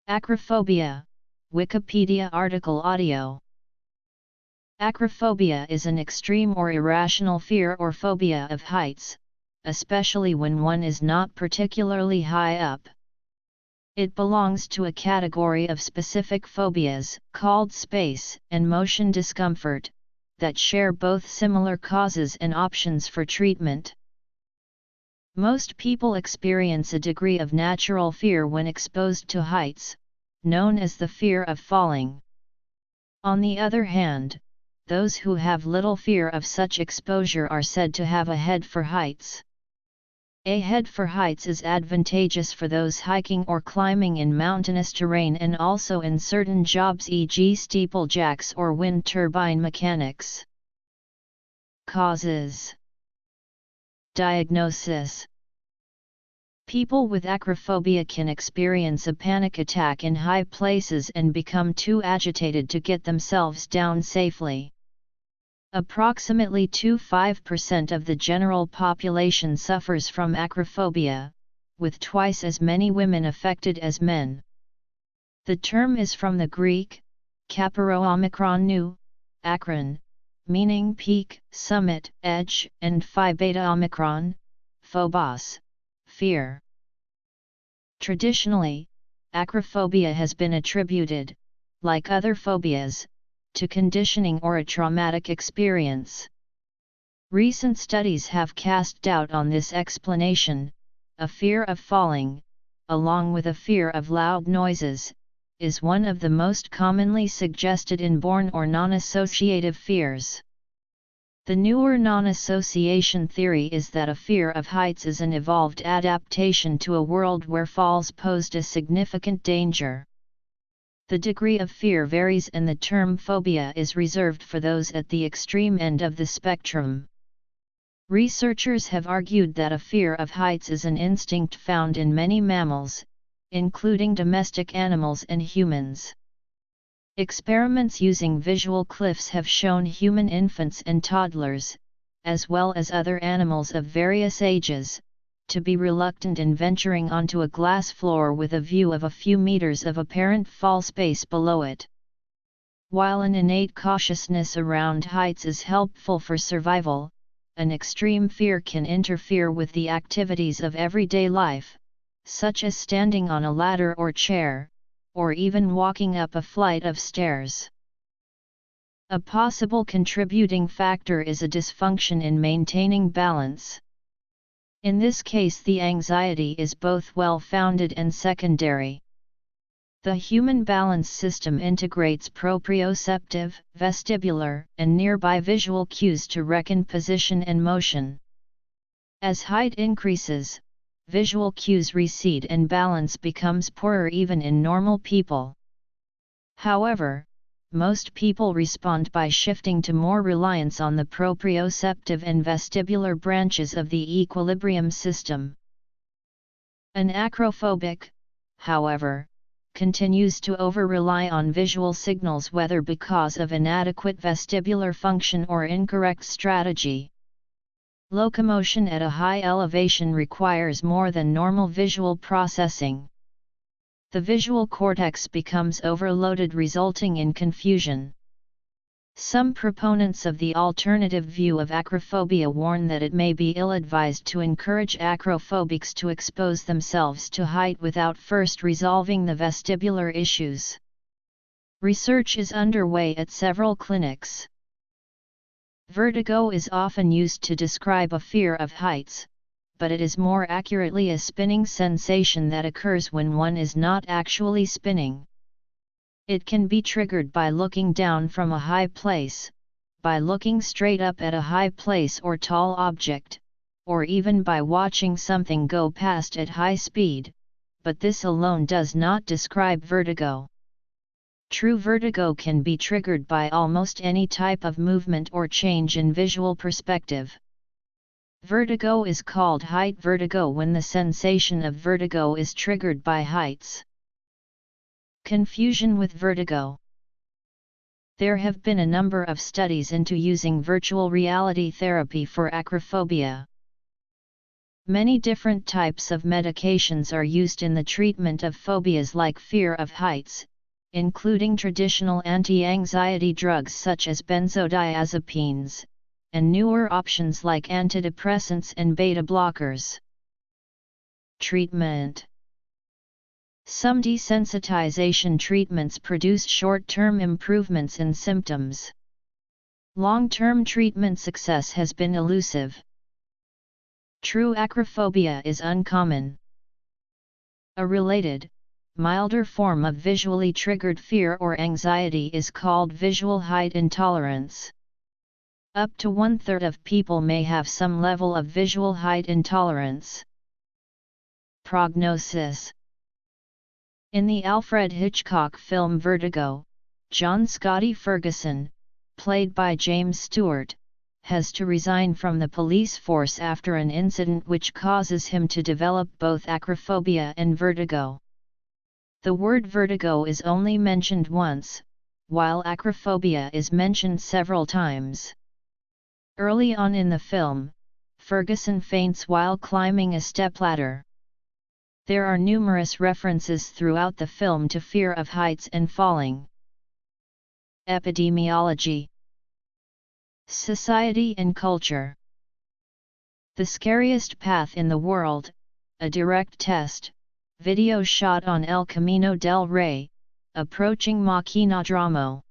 Acrophobia, Wikipedia article audio. Acrophobia is an extreme or irrational fear or phobia of heights, especially when one is not particularly high up. It belongs to a category of specific phobias, called space and motion discomfort, that share both similar causes and options for treatment. Most people experience a degree of natural fear when exposed to heights, known as the fear of falling. On the other hand, those who have little fear of such exposure are said to have a head for heights. A head for heights is advantageous for those hiking or climbing in mountainous terrain and also in certain jobs, e.g. steeplejacks or wind turbine mechanics. Causes. Diagnosis. People with acrophobia can experience a panic attack in high places and become too agitated to get themselves down safely. Approximately 2–5% of the general population suffers from acrophobia, with twice as many women affected as men. The term is from the Greek, kaparo-omikron, akron, meaning peak, summit, edge, and phi beta omicron, phobos, fear. Traditionally, acrophobia has been attributed, like other phobias, to conditioning or a traumatic experience. Recent studies have cast doubt on this explanation. A fear of falling, along with a fear of loud noises, is one of the most commonly suggested inborn or non-associative fears. The newer non-association theory is that a fear of heights is an evolved adaptation to a world where falls posed a significant danger. The degree of fear varies and the term phobia is reserved for those at the extreme end of the spectrum. Researchers have argued that a fear of heights is an instinct found in many mammals, including domestic animals and humans. Experiments using visual cliffs have shown human infants and toddlers, as well as other animals of various ages, to be reluctant in venturing onto a glass floor with a view of a few meters of apparent fall space below it. While an innate cautiousness around heights is helpful for survival, an extreme fear can interfere with the activities of everyday life, such as standing on a ladder or chair, or even walking up a flight of stairs. A possible contributing factor is a dysfunction in maintaining balance. In this case, the anxiety is both well-founded and secondary. The human balance system integrates proprioceptive, vestibular, and nearby visual cues to reckon position and motion. As height increases, visual cues recede and balance becomes poorer even in normal people. However, most people respond by shifting to more reliance on the proprioceptive and vestibular branches of the equilibrium system. An acrophobic, however, continues to over-rely on visual signals, whether because of inadequate vestibular function or incorrect strategy. Locomotion at a high elevation requires more than normal visual processing. The visual cortex becomes overloaded, resulting in confusion. Some proponents of the alternative view of acrophobia warn that it may be ill-advised to encourage acrophobics to expose themselves to height without first resolving the vestibular issues. Research is underway at several clinics. Vertigo is often used to describe a fear of heights, but it is more accurately a spinning sensation that occurs when one is not actually spinning. It can be triggered by looking down from a high place, by looking straight up at a high place or tall object, or even by watching something go past at high speed, but this alone does not describe vertigo. True vertigo can be triggered by almost any type of movement or change in visual perspective. Vertigo is called height vertigo when the sensation of vertigo is triggered by heights. Confusion with vertigo. There have been a number of studies into using virtual reality therapy for acrophobia. Many different types of medications are used in the treatment of phobias like fear of heights, including traditional anti-anxiety drugs such as benzodiazepines, and newer options like antidepressants and beta blockers. Treatment. Some desensitization treatments produce short-term improvements in symptoms. Long-term treatment success has been elusive. True acrophobia is uncommon. A related, milder form of visually triggered fear or anxiety is called visual height intolerance. Up to 1/3 of people may have some level of visual height intolerance. Prognosis. In the Alfred Hitchcock film Vertigo, John Scotty Ferguson, played by James Stewart, has to resign from the police force after an incident which causes him to develop both acrophobia and vertigo. The word vertigo is only mentioned once, while acrophobia is mentioned several times. Early on in the film, Ferguson faints while climbing a stepladder. There are numerous references throughout the film to fear of heights and falling. Epidemiology. Society and culture. The Scariest Path in the World, a direct test, video shot on El Camino del Rey, approaching Maquinódromo.